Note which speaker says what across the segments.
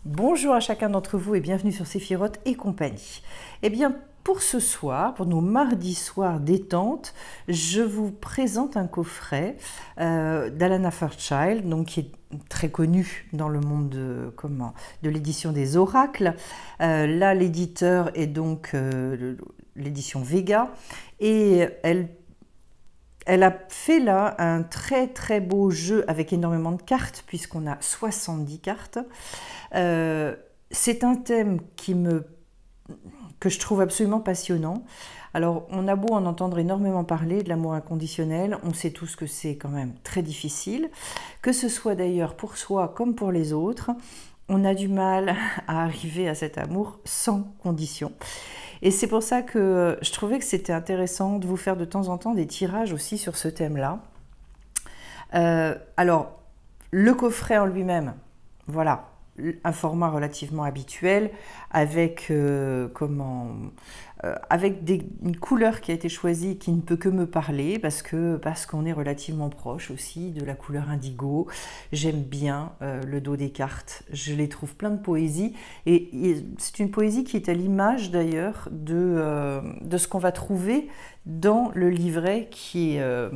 Speaker 1: Bonjour à chacun d'entre vous et bienvenue sur Séphiroth et compagnie. Eh bien, pour ce soir, pour nos mardis soirs détente, je vous présente un coffret d'Alanna Fairchild, donc qui est très connu dans le monde de l'édition des oracles. Là, l'éditeur est donc l'édition Vega et elle a fait là un très très beau jeu avec énormément de cartes, puisqu'on a 70 cartes. C'est un thème que je trouve absolument passionnant. Alors, on a beau en entendre énormément parler de l'amour inconditionnel, on sait tous que c'est quand même très difficile, que ce soit d'ailleurs pour soi comme pour les autres, on a du mal à arriver à cet amour sans condition. Et c'est pour ça que je trouvais que c'était intéressant de vous faire de temps en temps des tirages aussi sur ce thème-là. Alors, le coffret en lui-même, voilà, un format relativement habituel avec, avec une couleur qui a été choisie qui ne peut que me parler parce qu'on est relativement proche aussi de la couleur indigo. J'aime bien le dos des cartes, je les trouve plein de poésie et c'est une poésie qui est à l'image d'ailleurs de ce qu'on va trouver dans le livret qui est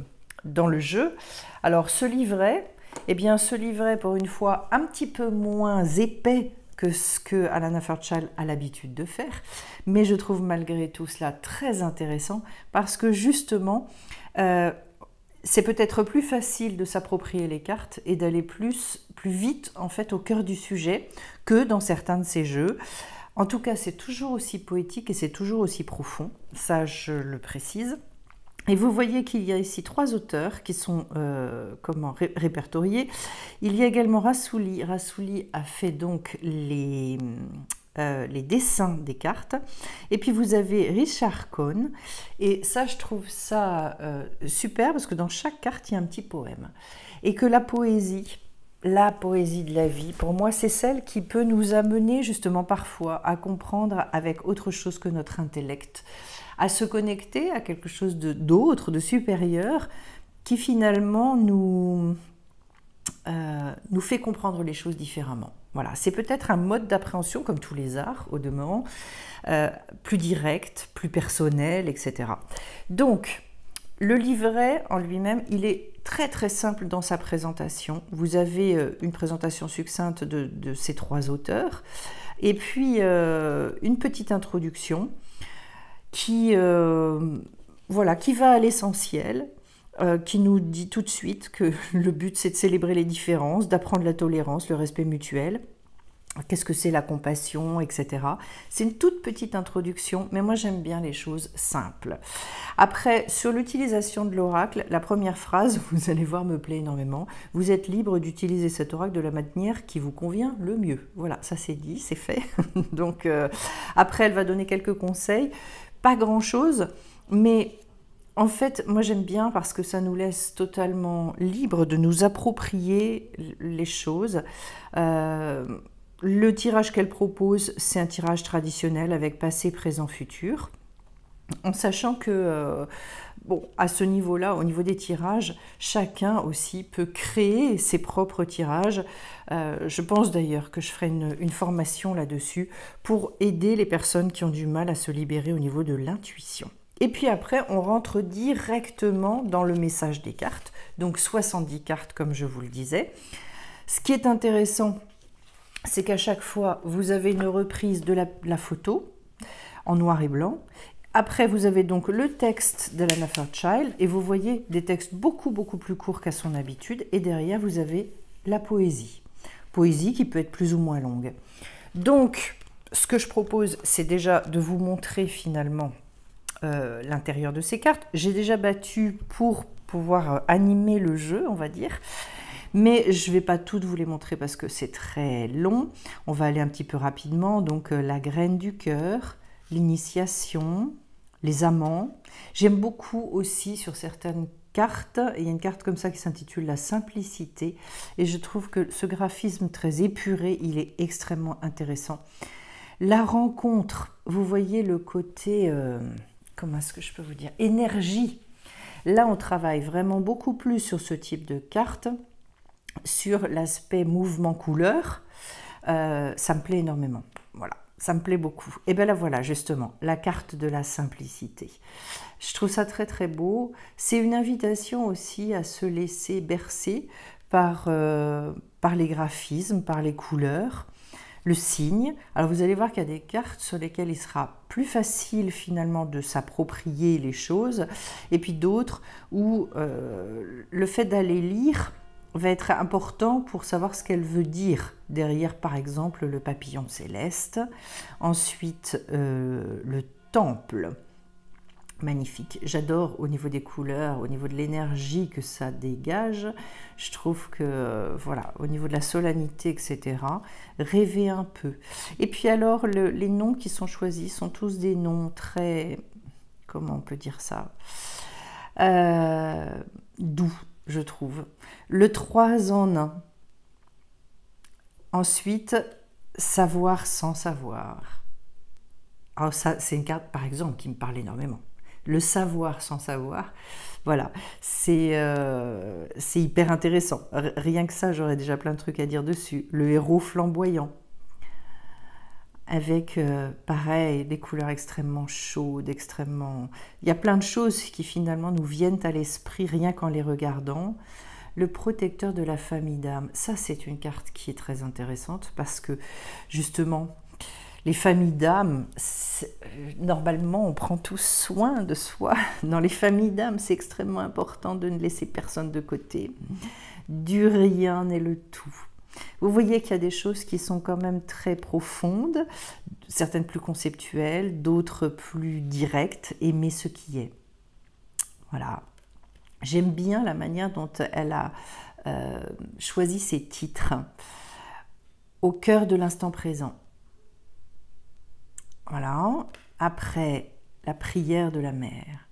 Speaker 1: dans le jeu. Alors ce livret, eh bien, ce livret, pour une fois, un petit peu moins épais que ce que Alanna Fairchild a l'habitude de faire, mais je trouve malgré tout cela très intéressant parce que justement, c'est peut-être plus facile de s'approprier les cartes et d'aller plus vite en fait au cœur du sujet que dans certains de ces jeux. En tout cas, c'est toujours aussi poétique et c'est toujours aussi profond, ça je le précise. Et vous voyez qu'il y a ici 3 auteurs qui sont répertoriés. Il y a également Rassouli. Rassouli a fait donc les dessins des cartes. Et puis vous avez Richard Cohn. Et ça, je trouve ça super parce que dans chaque carte, il y a un petit poème. Et que la poésie de la vie, pour moi, c'est celle qui peut nous amener justement parfois à comprendre avec autre chose que notre intellect, à se connecter à quelque chose d'autre, de supérieur, qui finalement nous fait comprendre les choses différemment. Voilà, c'est peut-être un mode d'appréhension, comme tous les arts, au demeurant, plus direct, plus personnel, etc. Donc, le livret en lui-même, il est très très simple dans sa présentation. Vous avez une présentation succincte de ces 3 auteurs, et puis une petite introduction, qui va à l'essentiel, qui nous dit tout de suite que le but c'est de célébrer les différences, d'apprendre la tolérance, le respect mutuel, qu'est-ce que c'est la compassion, etc. C'est une toute petite introduction, mais moi j'aime bien les choses simples. Après, sur l'utilisation de l'oracle, la première phrase, vous allez voir, me plaît énormément. Vous êtes libre d'utiliser cet oracle de la manière qui vous convient le mieux. Voilà, ça c'est dit, c'est fait. Donc après, elle va donner quelques conseils. Pas grand-chose, mais en fait, moi j'aime bien parce que ça nous laisse totalement libres de nous approprier les choses. Le tirage qu'elle propose, c'est un tirage traditionnel avec passé, présent, futur, en sachant que, à ce niveau-là, au niveau des tirages, chacun aussi peut créer ses propres tirages. Je pense d'ailleurs que je ferai une formation là-dessus pour aider les personnes qui ont du mal à se libérer au niveau de l'intuition. Et puis après, on rentre directement dans le message des cartes, donc 70 cartes comme je vous le disais. Ce qui est intéressant, c'est qu'à chaque fois, vous avez une reprise de la photo en noir et blanc. Après, vous avez donc le texte d'Alanna Fairchild et vous voyez des textes beaucoup plus courts qu'à son habitude. Et derrière, vous avez la poésie. Poésie qui peut être plus ou moins longue. Donc, ce que je propose, c'est déjà de vous montrer finalement l'intérieur de ces cartes. J'ai déjà battu pour pouvoir animer le jeu, on va dire. Mais je ne vais pas toutes vous les montrer parce que c'est très long. On va aller un petit peu rapidement. Donc, la graine du cœur, l'initiation, les amants. J'aime beaucoup aussi sur certaines cartes, il y a une carte comme ça qui s'intitule la simplicité et je trouve que ce graphisme très épuré, il est extrêmement intéressant. La rencontre, vous voyez le côté, comment est-ce que je peux vous dire, énergie. Là, on travaille vraiment beaucoup plus sur ce type de carte, sur l'aspect mouvement-couleur. Ça me plaît énormément. Voilà, ça me plaît beaucoup. Et bien là voilà, justement, la carte de la simplicité. Je trouve ça très très beau. C'est une invitation aussi à se laisser bercer par les graphismes, par les couleurs, le signe. Alors vous allez voir qu'il y a des cartes sur lesquelles il sera plus facile finalement de s'approprier les choses, et puis d'autres où le fait d'aller lire va être important pour savoir ce qu'elle veut dire derrière, par exemple, le papillon céleste. Ensuite, le temple. Magnifique. J'adore au niveau des couleurs, au niveau de l'énergie que ça dégage. Je trouve que, voilà, au niveau de la solennité, etc., rêver un peu. Et puis alors, les noms qui sont choisis sont tous des noms très, comment on peut dire ça, doux, je trouve. Le 3 en 1. Ensuite, savoir sans savoir. Alors ça, c'est une carte, par exemple, qui me parle énormément. Le savoir sans savoir, voilà, c'est hyper intéressant. Rien que ça, j'aurais déjà plein de trucs à dire dessus. Le héros flamboyant, avec, pareil, des couleurs extrêmement chaudes, extrêmement... Il y a plein de choses qui finalement nous viennent à l'esprit rien qu'en les regardant. Le protecteur de la famille d'âme, ça c'est une carte qui est très intéressante parce que justement... Les familles d'âmes, normalement, on prend tous soin de soi. Dans les familles d'âmes, c'est extrêmement important de ne laisser personne de côté. Du rien n'est le tout. Vous voyez qu'il y a des choses qui sont quand même très profondes, certaines plus conceptuelles, d'autres plus directes, aimer ce qui est. Voilà. J'aime bien la manière dont elle a choisi ses titres. Au cœur de l'instant présent. Voilà. Après, la prière de la mère.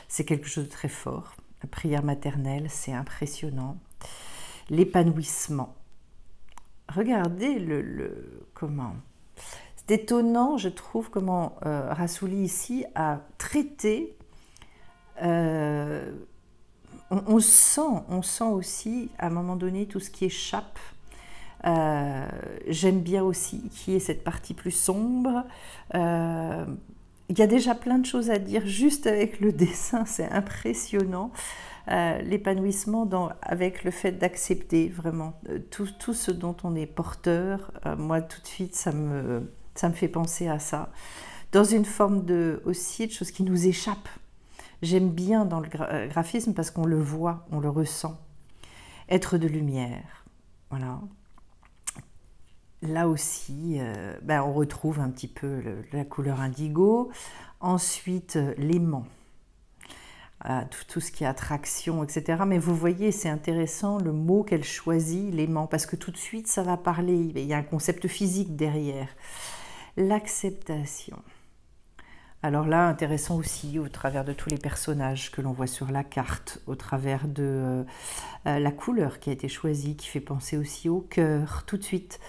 Speaker 1: C'est quelque chose de très fort. La prière maternelle, c'est impressionnant. L'épanouissement. Regardez comment... C'est étonnant, je trouve, comment Rassouli ici a traité... on sent aussi, à un moment donné, tout ce qui échappe. J'aime bien aussi qu'il y ait cette partie plus sombre. Il y a déjà plein de choses à dire juste avec le dessin, c'est impressionnant. L'épanouissement avec le fait d'accepter vraiment tout ce dont on est porteur. Moi, tout de suite, ça me fait penser à ça. Dans une forme aussi de choses qui nous échappent. J'aime bien dans le graphisme parce qu'on le voit, on le ressent. Être de lumière, voilà. Là aussi, on retrouve un petit peu la couleur indigo. Ensuite, l'aimant. Tout ce qui est attraction, etc. Mais vous voyez, c'est intéressant le mot qu'elle choisit, l'aimant, parce que tout de suite, ça va parler. Il y a un concept physique derrière. L'acceptation. Alors là, intéressant aussi au travers de tous les personnages que l'on voit sur la carte, au travers de la couleur qui a été choisie, qui fait penser aussi au cœur, tout de suite.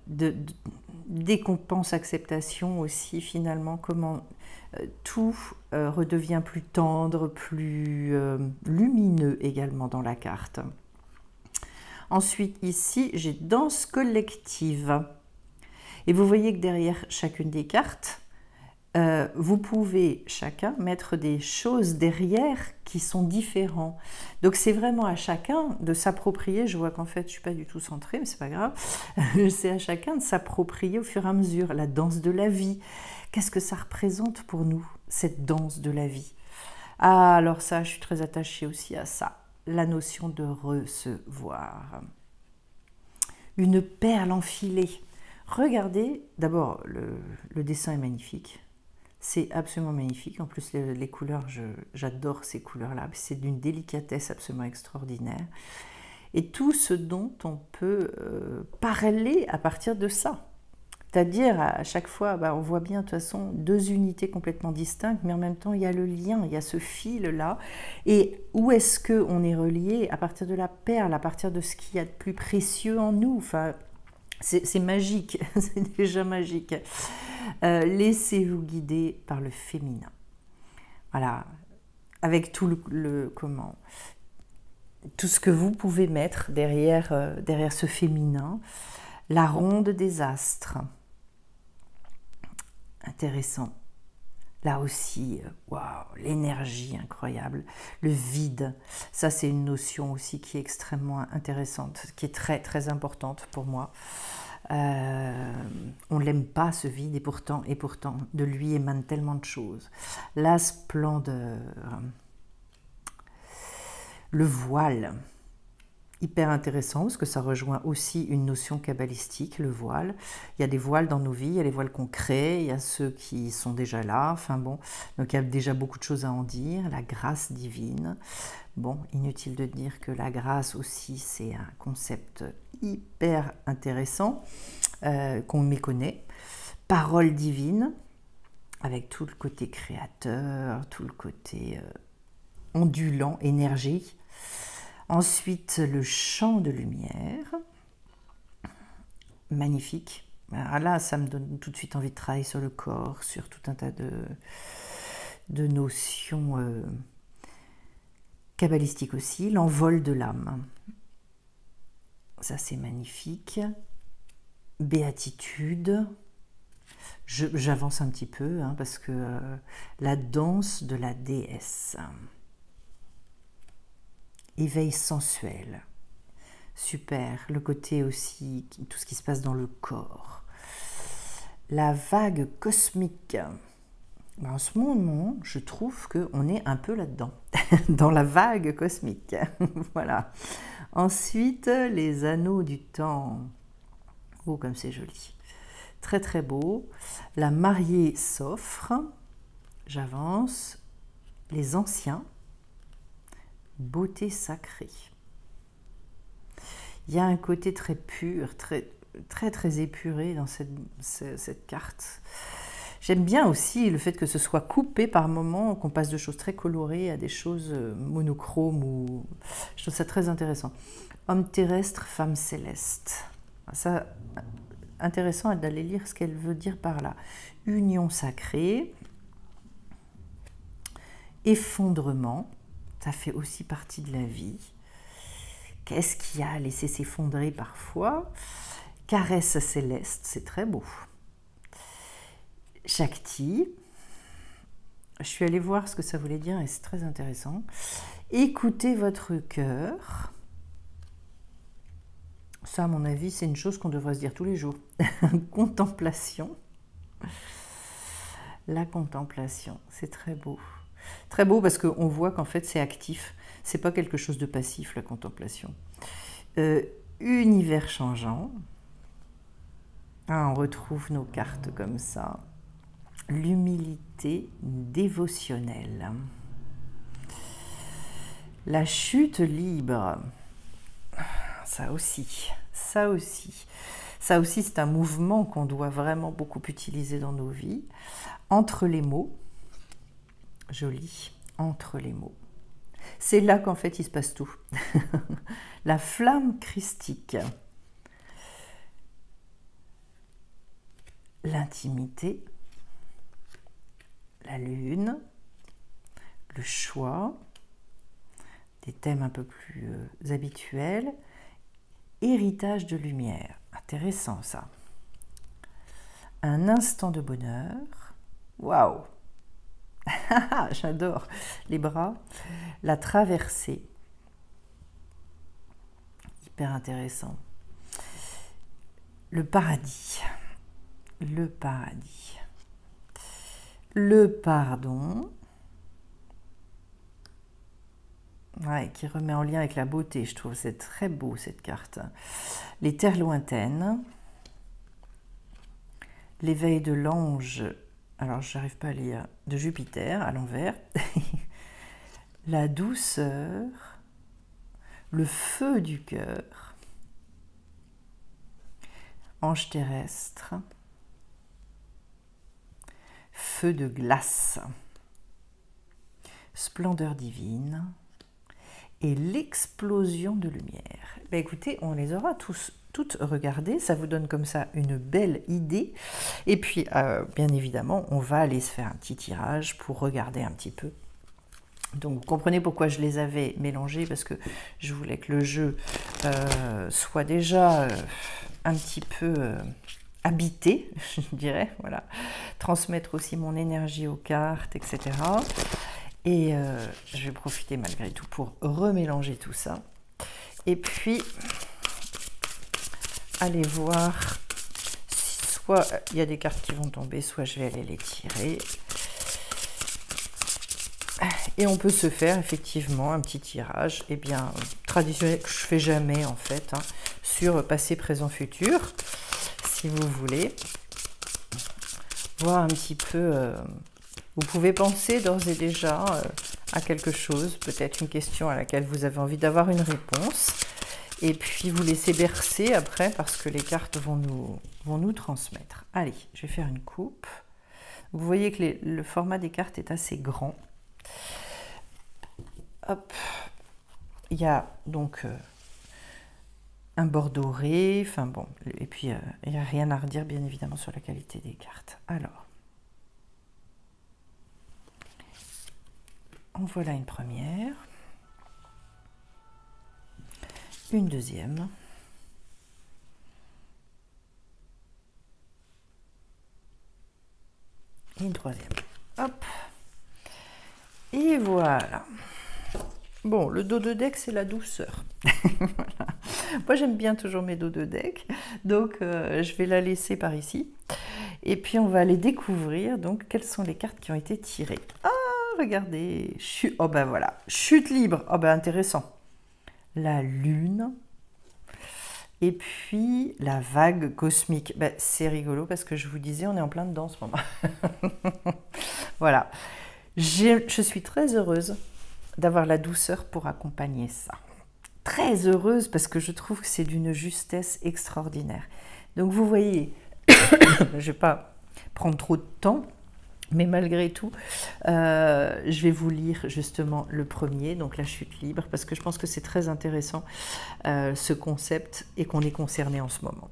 Speaker 1: Dès qu'on pense acceptation aussi, finalement, comment tout redevient plus tendre, plus lumineux également dans la carte. Ensuite, ici, j'ai danse collective. Et vous voyez que derrière chacune des cartes, vous pouvez chacun mettre des choses derrière qui sont différents. Donc c'est vraiment à chacun de s'approprier, je vois qu'en fait je ne suis pas du tout centrée, mais c'est pas grave, c'est à chacun de s'approprier au fur et à mesure la danse de la vie. Qu'est-ce que ça représente pour nous, cette danse de la vie? Ah, alors ça, je suis très attachée aussi à ça, la notion de recevoir. Une perle enfilée. Regardez, d'abord, le dessin est magnifique. C'est absolument magnifique. En plus, les couleurs, j'adore ces couleurs-là. C'est d'une délicatesse absolument extraordinaire. Et tout ce dont on peut parler à partir de ça. C'est-à-dire, à chaque fois, on voit bien, de toute façon, deux unités complètement distinctes, mais en même temps, il y a le lien, il y a ce fil-là. Et où est-ce qu'on est relié? À partir de la perle, à partir de ce qu'il y a de plus précieux en nous. Enfin, c'est magique, c'est déjà magique. Laissez-vous guider par le féminin. Voilà, avec tout tout ce que vous pouvez mettre derrière ce féminin. La ronde des astres. Intéressant. Là aussi, waouh, l'énergie incroyable, le vide. Ça, c'est une notion aussi qui est extrêmement intéressante, qui est très, très importante pour moi. On ne l'aime pas, ce vide, et pourtant, de lui émanent tellement de choses. La splendeur, le voile, hyper intéressant parce que ça rejoint aussi une notion kabbalistique, le voile. Il y a des voiles dans nos vies, il y a les voiles qu'on crée, il y a ceux qui sont déjà là, enfin bon, donc il y a déjà beaucoup de choses à en dire. La grâce divine, bon, inutile de dire que la grâce aussi, c'est un concept hyper intéressant qu'on méconnaît. Parole divine, avec tout le côté créateur, tout le côté ondulant, énergie. Ensuite, le champ de lumière, magnifique. Alors là, ça me donne tout de suite envie de travailler sur le corps, sur tout un tas de notions kabbalistiques aussi. L'envol de l'âme, ça c'est magnifique. Béatitude, j'avance un petit peu hein, parce que la danse de la déesse. Éveil sensuel, super, le côté aussi, tout ce qui se passe dans le corps. La vague cosmique, en ce moment, je trouve qu'on est un peu là-dedans, dans la vague cosmique, voilà. Ensuite, les anneaux du temps, oh comme c'est joli, très très beau. La mariée s'offre, j'avance, les anciens, beauté sacrée. Il y a un côté très pur, très très épuré dans cette carte. J'aime bien aussi le fait que ce soit coupé par moments, qu'on passe de choses très colorées à des choses monochromes. Ou... Je trouve ça très intéressant. Homme terrestre, femme céleste. Ça, intéressant d'aller lire ce qu'elle veut dire par là. Union sacrée, effondrement. Ça fait aussi partie de la vie. Qu'est-ce qui a laissé s'effondrer parfois? Caresse céleste, c'est très beau. Shakti, je suis allée voir ce que ça voulait dire et c'est très intéressant. Écoutez votre cœur. Ça, à mon avis, c'est une chose qu'on devrait se dire tous les jours. Contemplation. La contemplation, c'est très beau. Très beau parce qu'on voit qu'en fait c'est actif, c'est pas quelque chose de passif la contemplation. Univers changeant, ah, on retrouve nos cartes comme ça. L'humilité dévotionnelle. La chute libre, ça aussi, ça aussi. Ça aussi c'est un mouvement qu'on doit vraiment beaucoup utiliser dans nos vies. Entre les mots, joli, entre les mots. C'est là qu'en fait il se passe tout. La flamme christique. L'intimité. La lune. Le choix. Des thèmes un peu plus habituels. Héritage de lumière. Intéressant ça. Un instant de bonheur. Waouh! J'adore les bras. La traversée, hyper intéressant. Le paradis, le paradis. Le pardon, ouais, qui remet en lien avec la beauté, je trouve. C'est très beau cette carte. Les terres lointaines. L'éveil de l'ange. Alors, je n'arrive pas à lire, de Jupiter à l'envers. La douceur, le feu du cœur, ange terrestre, feu de glace, splendeur divine et l'explosion de lumière. Ben écoutez, on les aura toutes regardées, ça vous donne comme ça une belle idée. Et puis, bien évidemment, on va aller se faire un petit tirage pour regarder un petit peu. Donc, vous comprenez pourquoi je les avais mélangés, parce que je voulais que le jeu soit déjà un petit peu habiter, je dirais, voilà, transmettre aussi mon énergie aux cartes, etc. Et je vais profiter malgré tout pour remélanger tout ça. Et puis, aller voir, soit il y a des cartes qui vont tomber, soit je vais aller les tirer. Et on peut se faire effectivement un petit tirage, eh bien, traditionnel, que je fais jamais en fait, hein, sur passé, présent, futur, si vous voulez. Voir un petit peu, vous pouvez penser d'ores et déjà à quelque chose, peut-être une question à laquelle vous avez envie d'avoir une réponse. Et puis vous laissez bercer après parce que les cartes vont nous transmettre. Allez, je vais faire une coupe. Vous voyez que le format des cartes est assez grand. Hop. Il y a donc un bord doré, enfin bon, et puis il n'y a rien à redire bien évidemment sur la qualité des cartes. Alors, en voilà une première. Une deuxième. Et une troisième. Hop. Et voilà. Bon, le dos de deck, c'est la douceur. Voilà. Moi, j'aime bien toujours mes dos de deck. Donc, je vais la laisser par ici. Et puis, on va aller découvrir donc quelles sont les cartes qui ont été tirées. Ah, regardez. Oh, ben voilà. Chute libre. Oh, ben intéressant. La lune. Et puis, la vague cosmique. Ben, c'est rigolo parce que je vous disais, on est en plein dedans en ce moment. Voilà. Je suis très heureuse d'avoir la douceur pour accompagner ça. Très heureuse parce que je trouve que c'est d'une justesse extraordinaire. Donc, vous voyez, je ne vais pas prendre trop de temps. Mais malgré tout, je vais vous lire justement le premier, donc la chute libre, parce que je pense que c'est très intéressant ce concept et qu'on est concerné en ce moment.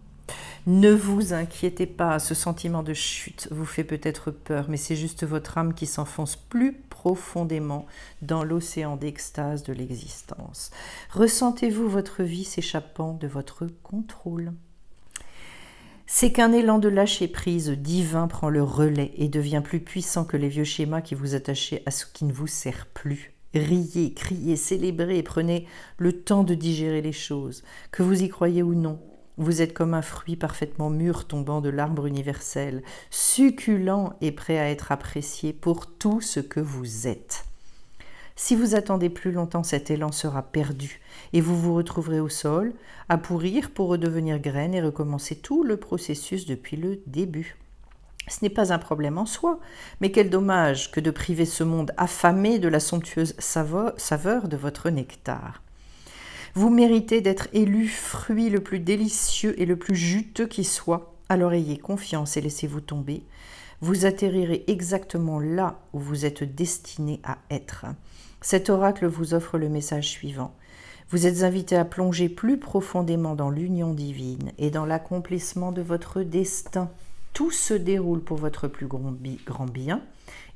Speaker 1: Ne vous inquiétez pas, ce sentiment de chute vous fait peut-être peur, mais c'est juste votre âme qui s'enfonce plus profondément dans l'océan d'extase de l'existence. Ressentez-vous votre vie s'échappant de votre contrôle? C'est qu'un élan de lâcher-prise divin prend le relais et devient plus puissant que les vieux schémas qui vous attachaient à ce qui ne vous sert plus. Riez, criez, célébrez, prenez le temps de digérer les choses. Que vous y croyez ou non, vous êtes comme un fruit parfaitement mûr tombant de l'arbre universel, succulent et prêt à être apprécié pour tout ce que vous êtes. Si vous attendez plus longtemps, cet élan sera perdu et vous vous retrouverez au sol, à pourrir pour redevenir graine et recommencer tout le processus depuis le début. Ce n'est pas un problème en soi, mais quel dommage que de priver ce monde affamé de la somptueuse saveur de votre nectar. Vous méritez d'être élu fruit le plus délicieux et le plus juteux qui soit, alors ayez confiance et laissez-vous tomber. Vous atterrirez exactement là où vous êtes destiné à être. Cet oracle vous offre le message suivant. Vous êtes invité à plonger plus profondément dans l'union divine et dans l'accomplissement de votre destin. Tout se déroule pour votre plus grand bien.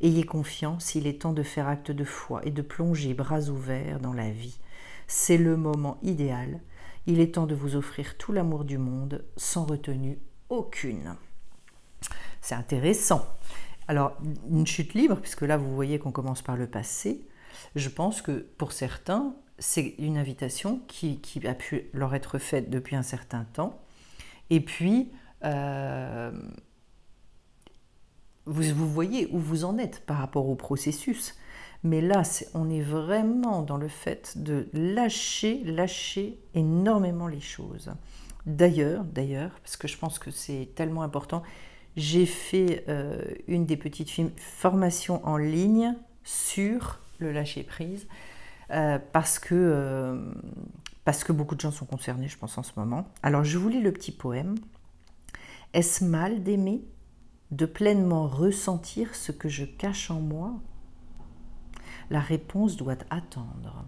Speaker 1: Ayez confiance, il est temps de faire acte de foi et de plonger bras ouverts dans la vie. C'est le moment idéal. Il est temps de vous offrir tout l'amour du monde, sans retenue aucune. C'est intéressant. Alors, une chute libre, puisque là, vous voyez qu'on commence par le passé, je pense que pour certains, c'est une invitation qui a pu leur être faite depuis un certain temps. Et puis, vous voyez où vous en êtes par rapport au processus. Mais là, on est vraiment dans le fait de lâcher énormément les choses. D'ailleurs, parce que je pense que c'est tellement important, j'ai fait une des petites formations en ligne sur le lâcher-prise parce que beaucoup de gens sont concernés, je pense, en ce moment. Alors, je vous lis le petit poème. « Est-ce mal d'aimer, de pleinement ressentir ce que je cache en moi ? La réponse doit attendre. »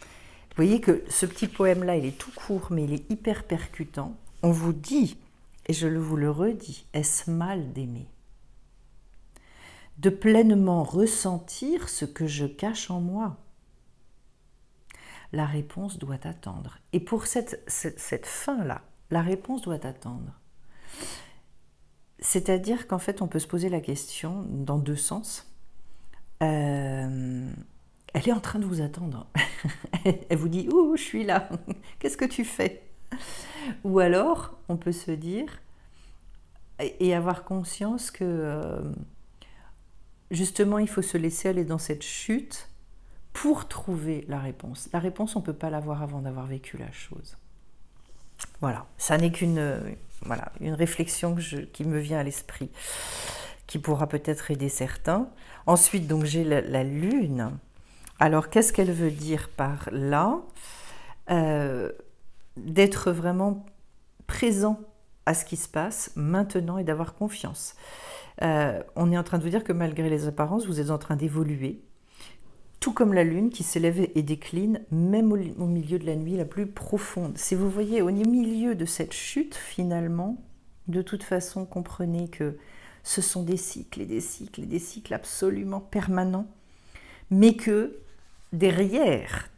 Speaker 1: Vous voyez que ce petit poème-là, il est tout court, mais il est hyper percutant. On vous dit, et je vous le redis, est-ce mal d'aimer ? De pleinement ressentir ce que je cache en moi. la réponse doit attendre. Et pour cette fin-là, la réponse doit attendre. C'est-à-dire qu'en fait, on peut se poser la question dans deux sens. Elle est en train de vous attendre. Elle vous dit « Ouh, je suis là, qu'est-ce que tu fais ?» Ou alors, on peut se dire et avoir conscience que justement, il faut se laisser aller dans cette chute pour trouver la réponse. La réponse, on ne peut pas l'avoir avant d'avoir vécu la chose. Voilà, ça n'est qu'une une réflexion qui me vient à l'esprit, qui pourra peut-être aider certains. Ensuite, donc j'ai la lune. Alors, qu'est-ce qu'elle veut dire par là? D'être vraiment présent à ce qui se passe maintenant et d'avoir confiance. On est en train de vous dire que malgré les apparences, vous êtes en train d'évoluer, tout comme la lune qui s'élève et décline, même au milieu de la nuit la plus profonde. Si vous voyez, au milieu de cette chute, finalement, de toute façon, comprenez que ce sont des cycles et des cycles et des cycles absolument permanents, mais que derrière,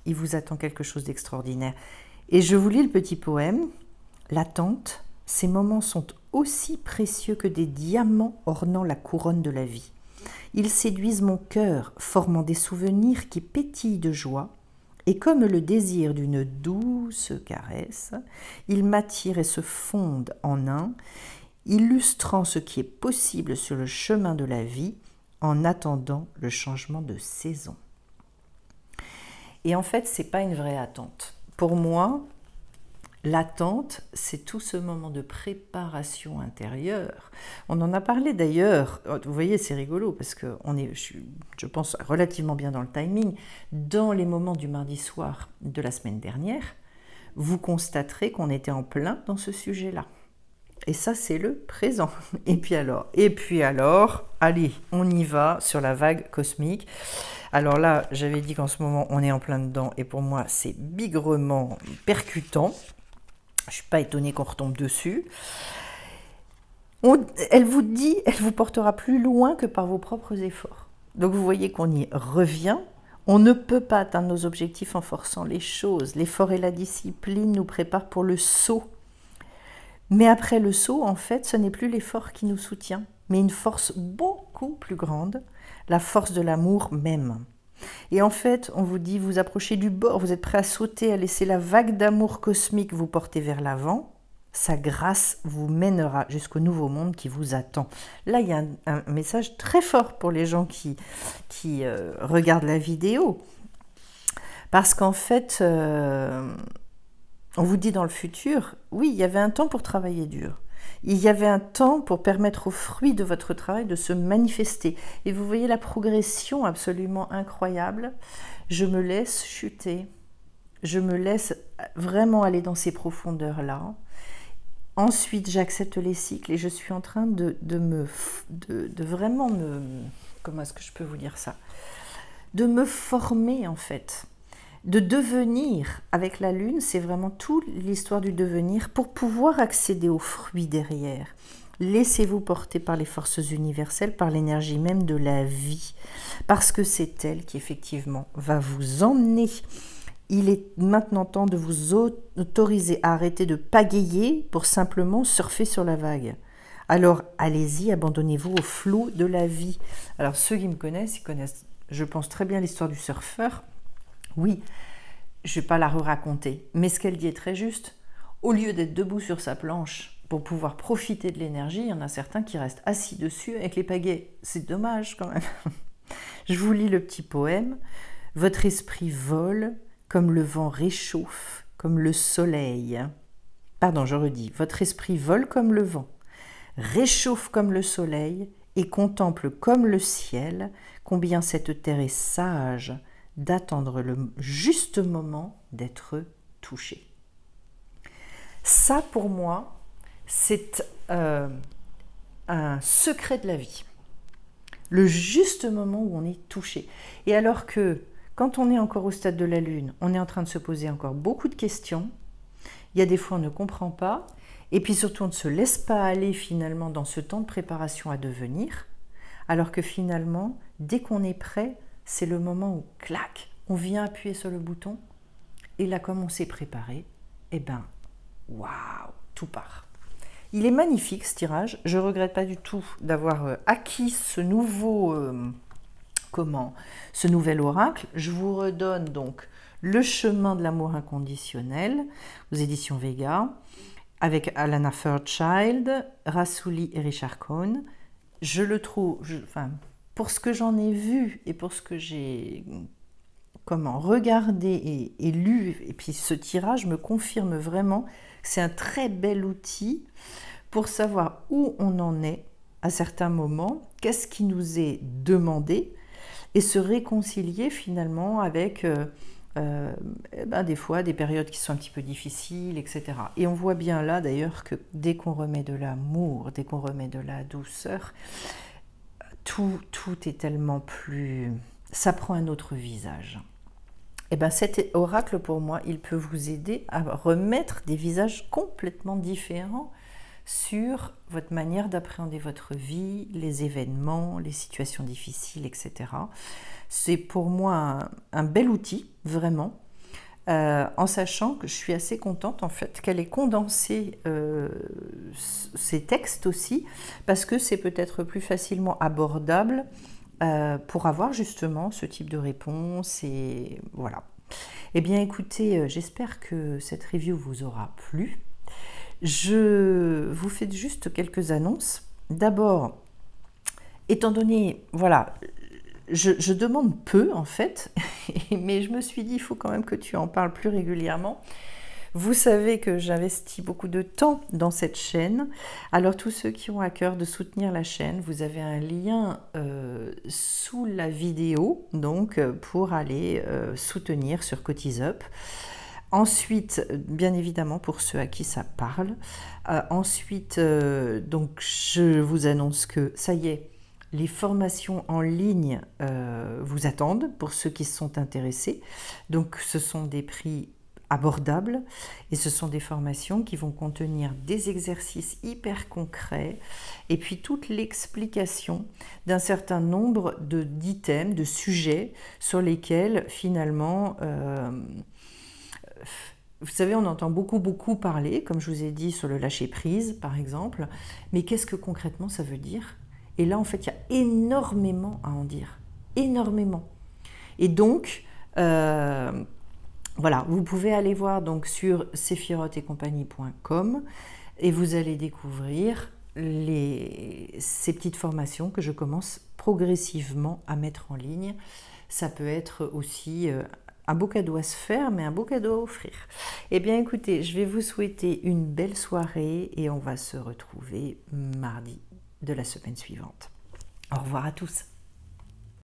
Speaker 1: il vous attend quelque chose d'extraordinaire. Et je vous lis le petit poème. L'attente, ces moments sont aussi précieux que des diamants ornant la couronne de la vie. Ils séduisent mon cœur, formant des souvenirs qui pétillent de joie, et comme le désir d'une douce caresse, ils m'attirent et se fondent en un, illustrant ce qui est possible sur le chemin de la vie en attendant le changement de saison. Et en fait, ce n'est pas une vraie attente. Pour moi, l'attente, c'est tout ce moment de préparation intérieure. On en a parlé d'ailleurs, vous voyez, c'est rigolo parce que je pense, relativement bien dans le timing. Dans les moments du mardi soir de la semaine dernière, vous constaterez qu'on était en plein dans ce sujet-là. Et ça, c'est le présent. Et puis alors, allez, on y va sur la vague cosmique. Alors là, j'avais dit qu'en ce moment, on est en plein dedans et pour moi, c'est bigrement percutant. Je ne suis pas étonnée qu'on retombe dessus. Elle vous dit, elle vous portera plus loin que par vos propres efforts. Donc vous voyez qu'on y revient. On ne peut pas atteindre nos objectifs en forçant les choses. L'effort et la discipline nous préparent pour le saut. Mais après le saut, en fait, ce n'est plus l'effort qui nous soutient, mais une force beaucoup plus grande, la force de l'amour même. Et en fait, on vous dit, vous approchez du bord, vous êtes prêt à sauter, à laisser la vague d'amour cosmique vous porter vers l'avant. Sa grâce vous mènera jusqu'au nouveau monde qui vous attend. Là, il y a un message très fort pour les gens qui regardent la vidéo. Parce qu'en fait, on vous dit dans le futur, oui, il y avait un temps pour travailler dur. Il y avait un temps pour permettre aux fruits de votre travail de se manifester. Et vous voyez la progression absolument incroyable. Je me laisse chuter. Je me laisse vraiment aller dans ces profondeurs-là. Ensuite, j'accepte les cycles et je suis en train de vraiment me... Comment est-ce que je peux vous dire ça? De me former, en fait. De devenir, avec la lune, c'est vraiment toute l'histoire du devenir pour pouvoir accéder aux fruits derrière. Laissez-vous porter par les forces universelles, par l'énergie même de la vie, parce que c'est elle qui effectivement va vous emmener. Il est maintenant temps de vous autoriser à arrêter de pagayer pour simplement surfer sur la vague. Alors allez-y, abandonnez-vous au flot de la vie. Alors ceux qui me connaissent, ils connaissent, je pense, très bien l'histoire du surfeur. Oui, je ne vais pas la raconter, mais ce qu'elle dit est très juste. Au lieu d'être debout sur sa planche pour pouvoir profiter de l'énergie, il y en a certains qui restent assis dessus avec les pagaies. C'est dommage quand même. Je vous lis le petit poème. Votre esprit vole comme le vent réchauffe, comme le soleil. Pardon, je redis. Votre esprit vole comme le vent, réchauffe comme le soleil et contemple comme le ciel combien cette terre est sage d'attendre le juste moment d'être touché. Ça, pour moi, c'est un secret de la vie. Le juste moment où on est touché. Et alors que, quand on est encore au stade de la Lune, on est en train de se poser encore beaucoup de questions. Il y a des fois, on ne comprend pas. Et puis surtout, on ne se laisse pas aller finalement dans ce temps de préparation à devenir. Alors que finalement, dès qu'on est prêt, c'est le moment où, clac, on vient appuyer sur le bouton, et là, comme on s'est préparé, eh ben, waouh, tout part. Il est magnifique ce tirage, je ne regrette pas du tout d'avoir acquis ce nouveau, ce nouvel oracle. Je vous redonne donc Le chemin de l'amour inconditionnel aux éditions Vega, avec Alana Fairchild, Rassouli et Richard Cohn. Je le trouve, pour ce que j'en ai vu et pour ce que j'ai regardé et lu, et puis ce tirage me confirme vraiment que c'est un très bel outil pour savoir où on en est à certains moments, qu'est-ce qui nous est demandé, et se réconcilier finalement avec des fois des périodes qui sont un petit peu difficiles, etc. Et on voit bien là d'ailleurs que dès qu'on remet de l'amour, dès qu'on remet de la douceur, tout est tellement plus... ça prend un autre visage. Et bien cet oracle pour moi, il peut vous aider à remettre des visages complètement différents sur votre manière d'appréhender votre vie, les événements, les situations difficiles, etc. C'est pour moi un bel outil, vraiment, en sachant que je suis assez contente en fait qu'elle ait condensé ces textes aussi, parce que c'est peut-être plus facilement abordable pour avoir justement ce type de réponse, et voilà. Eh bien écoutez, j'espère que cette review vous aura plu. Je vous fais juste quelques annonces. D'abord, étant donné, voilà, je demande peu en fait, mais je me suis dit, il faut quand même que tu en parles plus régulièrement. Vous savez que j'investis beaucoup de temps dans cette chaîne. Alors tous ceux qui ont à cœur de soutenir la chaîne, vous avez un lien sous la vidéo, donc pour aller soutenir sur CotisUp. Ensuite, bien évidemment, pour ceux à qui ça parle. Ensuite, donc je vous annonce que ça y est, les formations en ligne vous attendent pour ceux qui sont intéressés. Donc ce sont des prix abordables et ce sont des formations qui vont contenir des exercices hyper concrets et puis toute l'explication d'un certain nombre d'items, de sujets sur lesquels finalement vous savez, on entend beaucoup parler, comme je vous ai dit, sur le lâcher-prise, par exemple, mais qu'est-ce que concrètement ça veut dire? Et là, en fait, il y a énormément à en dire, énormément. Et donc, voilà, vous pouvez aller voir donc sur sephirotetcompagnie.com et vous allez découvrir ces petites formations que je commence progressivement à mettre en ligne. Ça peut être aussi un beau cadeau à se faire, mais un beau cadeau à offrir. Eh bien, écoutez, je vais vous souhaiter une belle soirée et on va se retrouver mardi de la semaine suivante. Au revoir à tous.